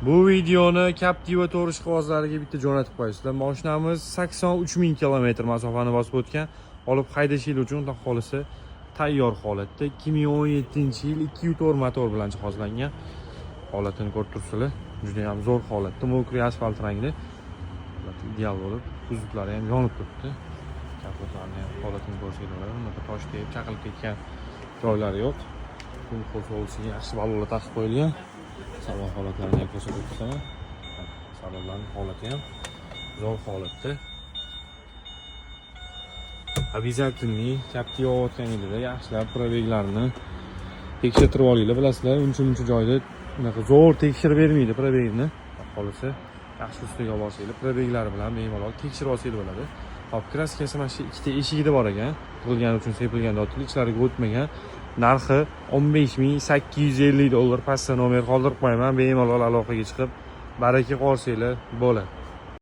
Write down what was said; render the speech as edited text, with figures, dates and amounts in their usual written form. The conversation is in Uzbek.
Bu videoni Captiva to'g'rish qog'ozlariga bitta jo'natib qo'yasizlar. Mashinamiz 83 000 kilometr masofani bosib o'tgan. Olib haydashingiz uchun xudo xolisa tayyor holatda 2017-yil 2.4 motor bilan jihozlangan. Holatini ko'rib turibsizlar. Juda ham zo'r holatda, mokriy asfalt rangli. Ideal bo'lib, uzluklari ham yonib turibdi. Kapotlarni ham holatini ko'rsanglar bo'ladi. Bunaqa tosh tegib, chaqilib ketgan joylari yo'q. Qo'l so'lisiga yaxshi balonlar taqib qo'yilgan. Salon holatlarini ham ko'rsatib o'taman. Salonlarning holati ham zo'r holatda. Обязательный Captiva o'tganingizda yaxshilab probeglarni tekshirib olinglar. Bilasizlar, uncha joyda unaqa zo'r tekshirib bermaydi probegni. Qolsa yaxshi ustiga olsanglar, probeglari bilan bemalol tekshirib olsanglar bo'ladi. Hop, kraskasi mana shu ikkita eshigida bor ekan. Tug'ilgani uchun sepilgan dotli, ichlariga o'tmagan. Narxi $15,850. Pastda nomer qoldirib qo'yaman. Bemalol aloqaga chiqib, baraka qolsanglar bo'ladi.